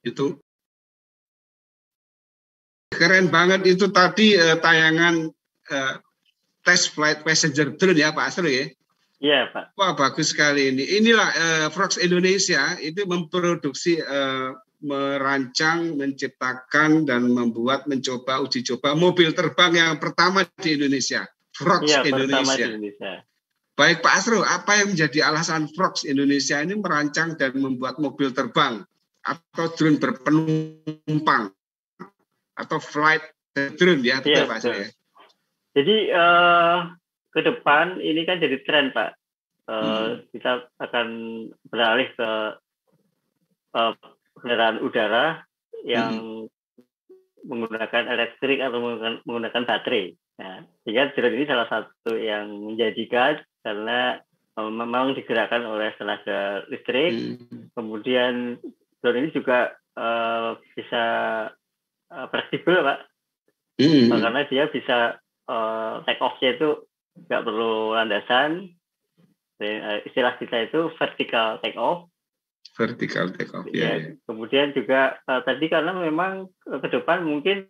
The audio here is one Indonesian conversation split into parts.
Itu keren banget itu tadi tayangan test flight passenger drone ya Pak Asro ya. Iya Pak. Wah bagus sekali ini. Inilah Frogs Indonesia itu memproduksi, merancang, menciptakan dan mencoba uji coba mobil terbang yang pertama di Indonesia. Frogs Indonesia. Pertama di Indonesia. Baik Pak Asro, apa yang menjadi alasan Frogs Indonesia ini merancang dan membuat mobil terbang atau drone berpenumpang atau flight drone ya, betul Pak Asro ya? Jadi ke depan ini kan jadi tren Pak. Kita akan beralih ke kendaraan udara yang menggunakan elektrik atau menggunakan baterai. Nah, sehingga drone ini salah satu yang menjadikan karena memang digerakkan oleh tenaga listrik. Kemudian drone ini juga bisa fleksibel Pak, karena dia bisa take off-nya itu nggak perlu landasan. Istilah kita itu vertical take off. Vertical take off, ya. Kemudian juga tadi karena memang ke depan mungkin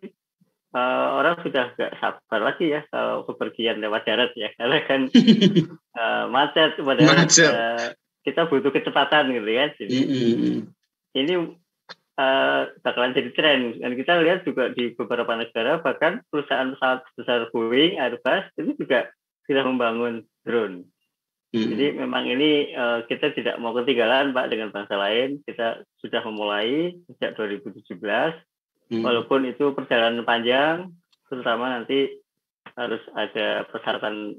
orang sudah nggak sabar lagi ya kalau bepergian lewat darat ya, karena kan macet, padahal kita butuh kecepatan gitu kan. Jadi ini bakalan jadi tren, dan kita lihat juga di beberapa negara bahkan perusahaan pesawat besar Boeing, Airbus itu juga sudah membangun drone. Jadi memang ini kita tidak mau ketinggalan Pak dengan bangsa lain. Kita sudah memulai sejak 2017, walaupun itu perjalanan panjang, terutama nanti harus ada persyaratan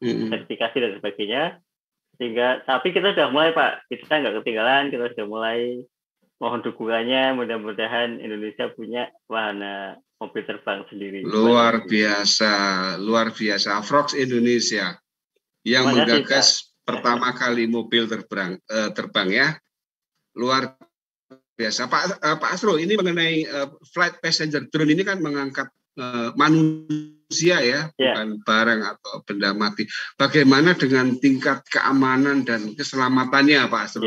sertifikasi dan sebagainya. Tapi kita sudah mulai Pak, kita nggak ketinggalan, kita sudah mulai. Mohon dukungannya, mudah-mudahan Indonesia punya wahana mobil terbang sendiri. Luar biasa, Frogs Indonesia yang menggagas pertama kali mobil terbang ya, luar biasa. Pak Asro, ini mengenai flight passenger drone ini kan mengangkat manusia ya, bukan barang atau benda mati. Bagaimana dengan tingkat keamanan dan keselamatannya Pak Asro?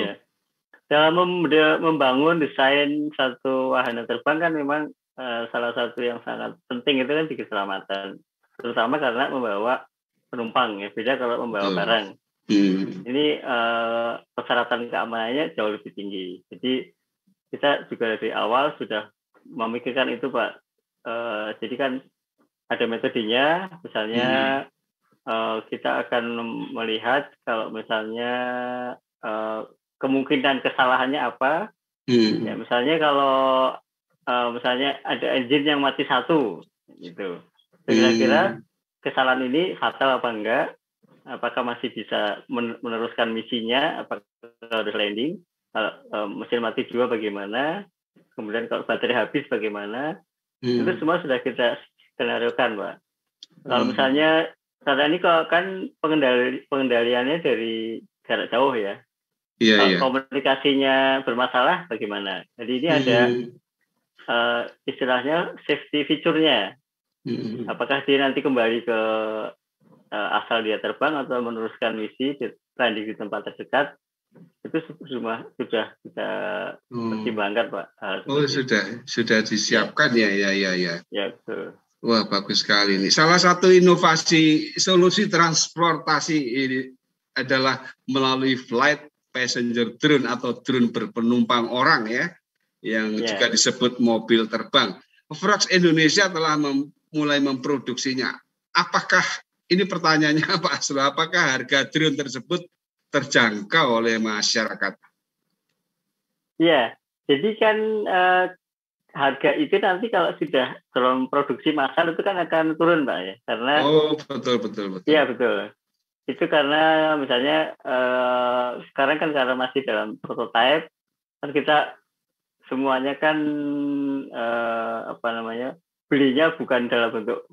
Dalam membangun desain satu wahana terbang kan memang salah satu yang sangat penting itu kan di keselamatan, terutama karena membawa penumpang ya, beda kalau membawa barang. Ini persyaratan keamanannya jauh lebih tinggi. Jadi kita juga dari awal sudah memikirkan itu Pak. Jadi kan ada metodenya, misalnya kita akan melihat kalau misalnya kemungkinan kesalahannya apa. Ya, misalnya kalau misalnya ada engine yang mati satu, gitu. Kira-kira kesalahan ini fatal apa enggak? Apakah masih bisa meneruskan misinya? Apakah harus landing? Kalau mesin mati dua bagaimana? Kemudian kalau baterai habis bagaimana? Itu semua sudah kita skenariokan, Pak. Kalau misalnya saat ini kan pengendaliannya dari jarak jauh ya. Komunikasinya bermasalah bagaimana? Jadi ini ada istilahnya safety feature-nya. Apakah dia nanti kembali ke asal dia terbang atau meneruskan misi landing di tempat terdekat? Itu sudah kita pertimbangkan Pak. Sudah disiapkan ya. Ya betul. Wah bagus sekali ini. Salah satu inovasi solusi transportasi ini adalah melalui flight passenger drone atau drone berpenumpang orang ya, yang juga disebut mobil terbang. Frogs Indonesia telah mulai memproduksinya. Apakah ini pertanyaannya Pak Asro? Apakah harga drone tersebut terjangkau oleh masyarakat? Ya, jadi kan harga itu nanti kalau sudah dalam produksi massal itu kan akan turun Pak ya, karena betul. Iya betul. Itu karena misalnya sekarang kan karena masih dalam prototype, kan kita semuanya kan belinya bukan dalam bentuk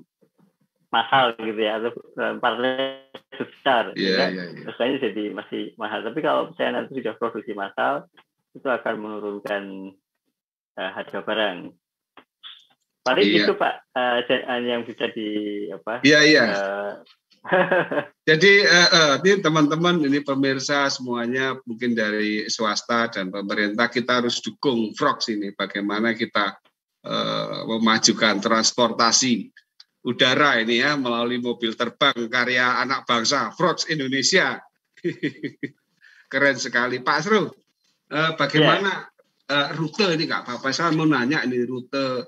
massal gitu ya, atau partai besar. Biasanya jadi masih mahal. Tapi kalau misalnya nanti sudah produksi massal, itu akan menurunkan harga barang. Paling itu Pak yang bisa Jadi ini teman-teman, ini pemirsa semuanya mungkin dari swasta dan pemerintah, kita harus dukung Frogs ini. Bagaimana kita memajukan transportasi udara ini ya melalui mobil terbang karya anak bangsa Frogs Indonesia. Keren sekali, Pak Asrul. Bagaimana rute ini, Kak? Bapak saya mau nanya ini rute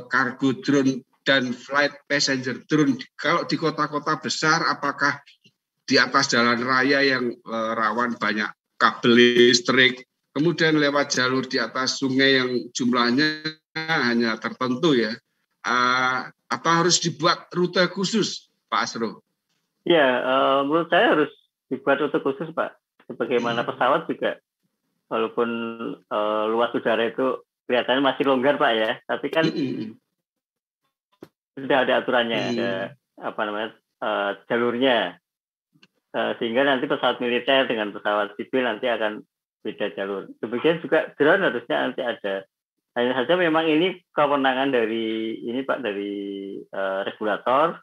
kargo drone dan flight passenger drone. Kalau di kota-kota besar, apakah di atas jalan raya yang rawan banyak kabel listrik, kemudian lewat jalur di atas sungai yang jumlahnya hanya tertentu ya? Apa harus dibuat rute khusus, Pak Asrul? Ya, menurut saya harus dibuat rute khusus, Pak. Sebagaimana pesawat juga, walaupun luas udara itu kelihatannya masih longgar, Pak ya, tapi kan sudah ada aturannya, ada jalurnya, sehingga nanti pesawat militer dengan pesawat sipil nanti akan beda jalur. Demikian juga drone harusnya nanti ada. Hanya saja memang ini kewenangan dari ini Pak, dari regulator.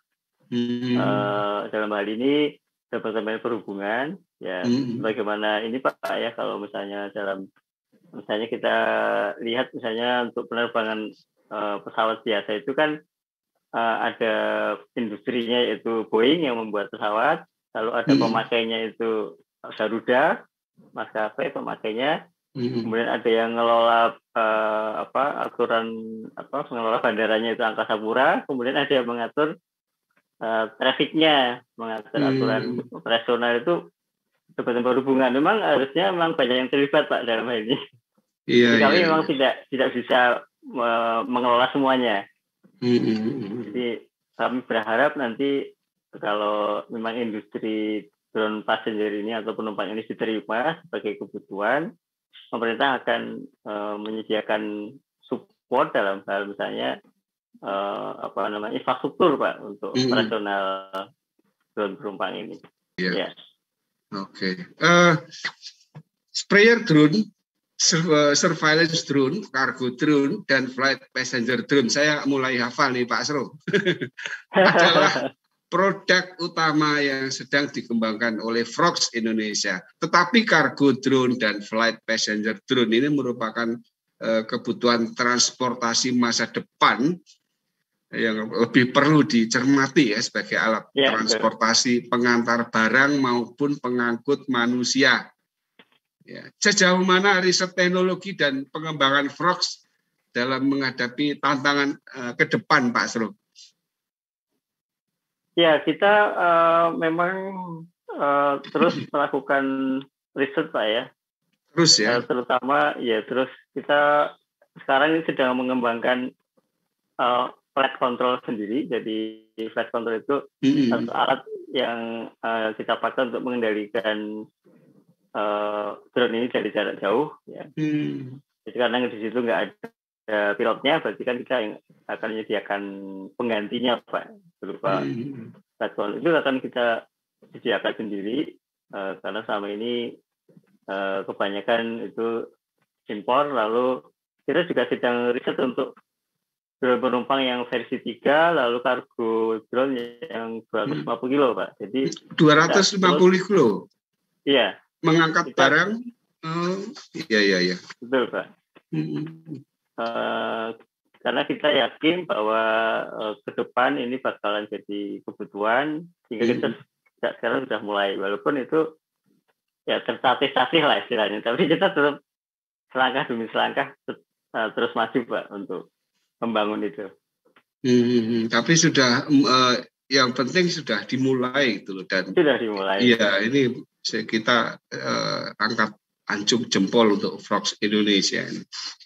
Dalam hal ini Departemen Perhubungan ya. Bagaimana ini Pak ya, kalau misalnya kita lihat misalnya untuk penerbangan pesawat biasa itu kan ada industrinya yaitu Boeing yang membuat pesawat, lalu ada pemakainya itu Garuda, maskapai pemakainya, kemudian ada yang ngelola pengelola bandaranya itu Angkasa Pura, kemudian ada yang mengatur trafiknya, mengatur aturan operasional itu Departemen Perhubungan. Memang harusnya banyak yang terlibat Pak dalam hal ini. Kami memang tidak bisa mengelola semuanya. Jadi kami berharap nanti kalau memang industri drone passenger ini atau penumpang ini diterima sebagai kebutuhan, pemerintah akan menyediakan support dalam hal misalnya infrastruktur Pak untuk operasional drone penumpang ini. Yeah. Oke. Sprayer drone, surveillance drone, cargo drone, dan flight passenger drone. Saya mulai hafal nih Pak Asrul. Adalah produk utama yang sedang dikembangkan oleh Frogs Indonesia. Tetapi cargo drone dan flight passenger drone ini merupakan kebutuhan transportasi masa depan yang lebih perlu dicermati ya sebagai alat transportasi pengantar barang maupun pengangkut manusia. Ya. Sejauh mana riset teknologi dan pengembangan Frogs dalam menghadapi tantangan ke depan, Pak Asrul? Ya, kita memang terus melakukan riset, Pak ya. Terus ya. Terutama ya terus kita sekarang ini sedang mengembangkan flight control sendiri. Jadi flight control itu satu alat yang kita pakai untuk mengendalikan drone ini dari jarak jauh. Ya. Jadi karena di situ nggak ada pilotnya, berarti kan kita akan menyediakan penggantinya, Pak. Berupa flight control itu akan kita sediakan sendiri karena selama ini kebanyakan itu impor. Lalu kita juga sedang riset untuk drone penumpang yang versi 3, lalu kargo drone yang 250 kilo, Pak. Jadi 250 kilo? Iya. Mengangkat barang? Iya. Betul, Pak. Karena kita yakin bahwa ke depan ini bakalan jadi kebutuhan, sehingga kita sekarang sudah mulai, walaupun itu ya tertatih-tatih lah istilahnya, tapi kita tetap selangkah demi selangkah terus maju Pak untuk membangun itu. Tapi sudah yang penting sudah dimulai gitu loh, dan sudah dimulai. Iya, ini kita angkat ancung jempol untuk Frogs Indonesia ini.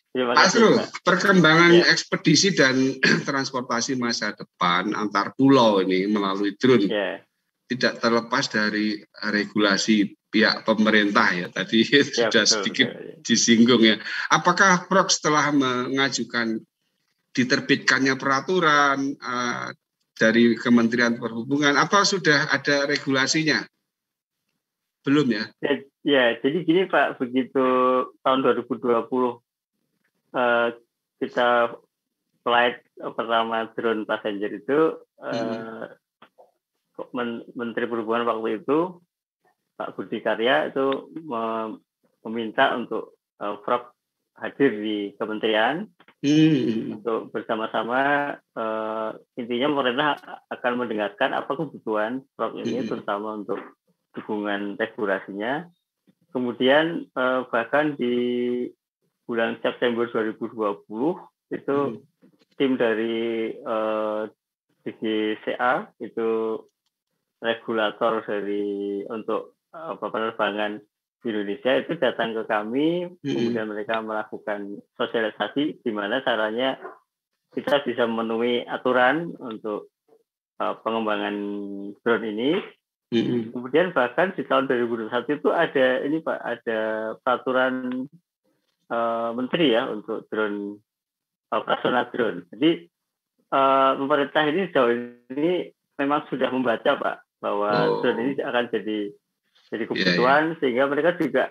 Pak Asrul, perkembangan ekspedisi dan transportasi masa depan antar pulau ini melalui drone tidak terlepas dari regulasi pihak pemerintah ya. Tadi sudah sedikit disinggung ya. Apakah Frogs telah mengajukan diterbitkannya peraturan dari Kementerian Perhubungan, apa sudah ada regulasinya? Belum ya? Ya, jadi gini Pak, begitu tahun 2020 kita flight pertama drone passenger itu Menteri Perhubungan waktu itu Pak Budi Karya itu meminta untuk Frog hadir di kementerian untuk bersama-sama intinya pemerintah akan mendengarkan apa kebutuhan Frog ini terutama untuk dukungan regulasinya. Kemudian bahkan di bulan September 2020 itu tim dari DGCA itu regulator untuk penerbangan di Indonesia itu datang ke kami, kemudian mereka melakukan sosialisasi gimana caranya kita bisa memenuhi aturan untuk pengembangan drone ini. Kemudian bahkan di tahun 2021 itu ada ini Pak, ada peraturan menteri ya untuk drone operasional drone. Jadi pemerintah ini sejauh ini memang sudah membaca Pak bahwa drone ini akan jadi kebutuhan sehingga mereka juga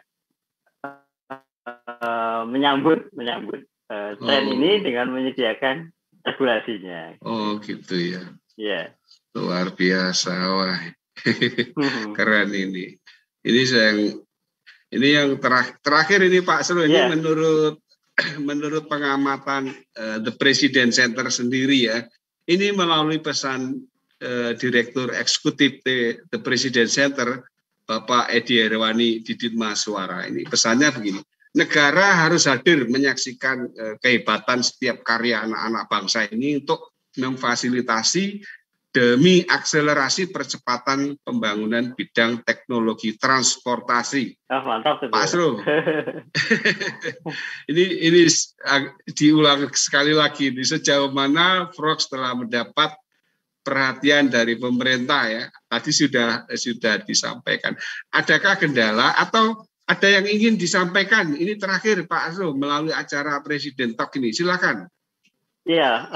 menyambut tren ini dengan menyediakan regulasinya. Oh gitu ya. Iya. Luar biasa, wah keren ini. Ini yang terakhir ini Pak Sro, ini menurut pengamatan The President Center sendiri ya, ini melalui pesan Direktur Eksekutif The President Center Bapak Edi Herwani Didit Mahaswara, ini pesannya begini: negara harus hadir menyaksikan kehebatan setiap karya anak-anak bangsa ini untuk memfasilitasi demi akselerasi percepatan pembangunan bidang teknologi transportasi. Mantap Pak Asro. ini diulang sekali lagi, sejauh mana Frog telah mendapat perhatian dari pemerintah ya. Tadi sudah disampaikan. Adakah kendala atau ada yang ingin disampaikan? Ini terakhir Pak Asro melalui acara Presiden Talk ini. Silakan. Ya,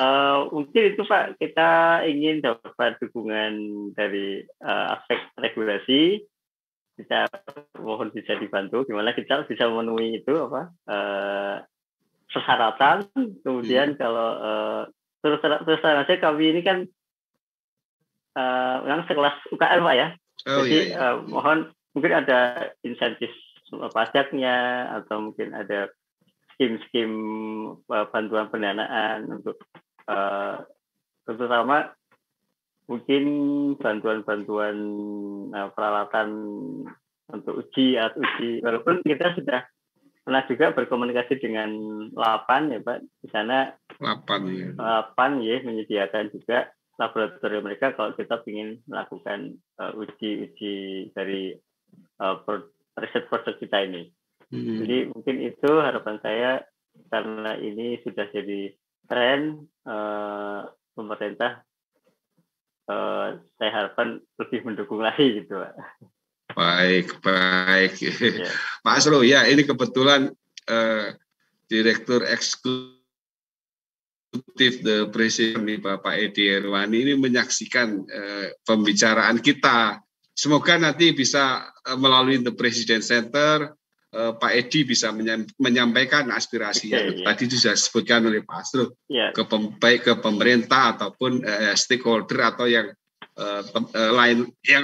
mungkin itu Pak, kita ingin dapat dukungan dari aspek regulasi. Kita mohon bisa dibantu gimana kita bisa memenuhi itu persyaratan. Kemudian kalau terus saja kami ini kan yang sekelas UKM Pak ya. Jadi mohon mungkin ada insentif pajaknya atau mungkin ada skim bantuan pendanaan untuk terutama mungkin bantuan peralatan untuk uji walaupun kita sudah pernah juga berkomunikasi dengan LAPAN ya Pak, di sana LAPAN ya menyediakan juga laboratorium mereka kalau kita ingin melakukan uji dari riset produk kita ini. Jadi mungkin itu harapan saya, karena ini sudah jadi tren pemerintah, saya harapkan lebih mendukung lagi gitu Pak. Baik. Ya. Pak Asro, ya ini kebetulan Direktur Eksekutif The President Bapak Edi Herwani ini menyaksikan pembicaraan kita. Semoga nanti bisa melalui The President Center Pak Edi bisa menyampaikan aspirasinya. Tadi sudah disebutkan oleh Pak Asro, baik ke pemerintah ataupun stakeholder atau yang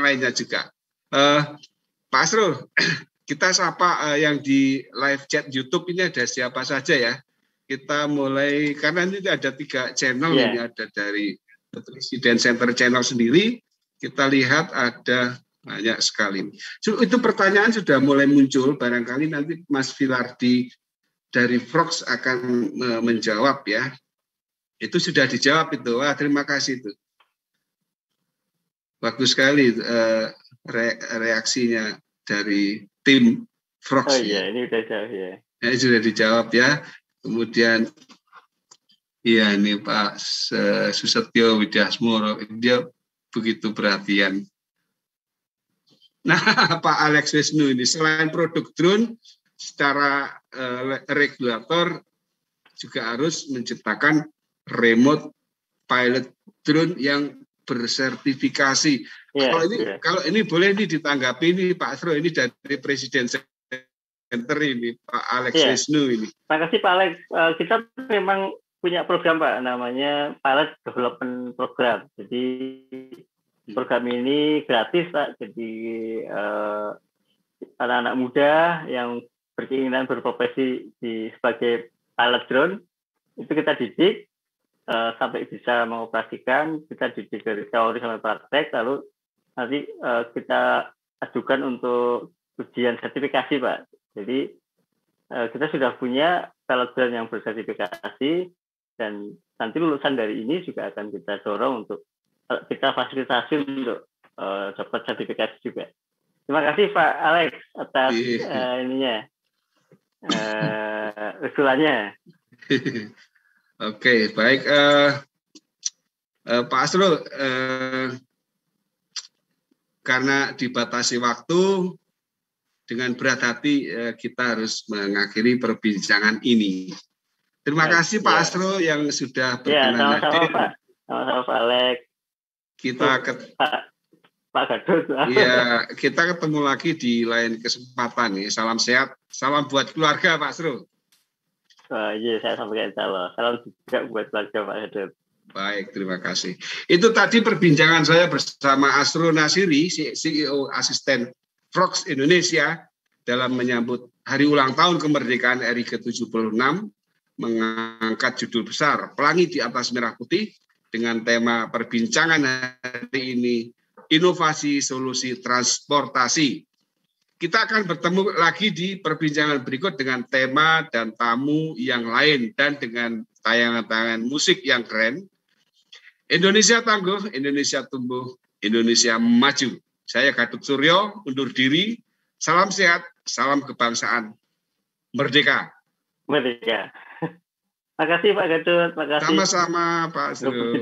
lainnya juga. Pak Asro, kita sapa yang di live chat YouTube ini ada siapa saja ya. Kita mulai, karena ini ada 3 channel, ini ada dari Presiden Center channel sendiri, kita lihat ada banyak sekali. Itu pertanyaan sudah mulai muncul, barangkali nanti Mas Filardi dari Frogs akan menjawab ya. Itu sudah dijawab itu. Wah, terima kasih itu. Bagus sekali reaksinya dari tim Frogs. Oh iya, ini sudah jawab ya. Ini sudah dijawab ya. Kemudian iya ini Pak Susetyo Widyasmoro, dia begitu perhatian. Nah, Pak Alex Wisnu ini selain produk drone, secara regulator juga harus menciptakan remote pilot drone yang bersertifikasi. Kalau ini boleh ditanggapi ini Pak Asro, ini dari Presiden Center ini Pak Alex Wisnu ini. Terima kasih Pak Alex. Kita memang punya program Pak, namanya Pilot Development Program. Jadi program ini gratis Pak, jadi anak-anak muda yang berkeinginan berprofesi sebagai pilot drone itu kita didik sampai bisa mengoperasikan, kita didik dari teori sampai praktek, lalu nanti kita ajukan untuk ujian sertifikasi Pak. Jadi kita sudah punya pilot drone yang bersertifikasi dan nanti lulusan dari ini juga akan kita dorong untuk kita fasilitasi untuk dapat sertifikasi juga. Terima kasih Pak Alex atas usulannya. Oke, baik Pak Asrul, karena dibatasi waktu, dengan berat hati kita harus mengakhiri perbincangan ini. Terima kasih Pak Asrul yang sudah berkenan hadir. Sama-sama Pak Alex. Pak Gadot. Iya, kita ketemu lagi di lain kesempatan nih. Salam sehat, salam buat keluarga Pak Asrul. Iya, saya sampaikan salam juga buat keluarga Pak Gadot. Baik, terima kasih. Itu tadi perbincangan saya bersama Asrul Nasiri, CEO asisten Frogs Indonesia, dalam menyambut hari ulang tahun kemerdekaan RI ke-76, mengangkat judul besar Pelangi di Atas Merah Putih dengan tema perbincangan hari ini, inovasi solusi transportasi. Kita akan bertemu lagi di perbincangan berikut dengan tema dan tamu yang lain dan dengan tayangan-tayangan musik yang keren. Indonesia tangguh, Indonesia tumbuh, Indonesia maju. Saya Gatot Suryo, undur diri. Salam sehat, salam kebangsaan. Merdeka. Merdeka. Makasih Pak Gatot, makasih. Sama-sama Pak Suryo.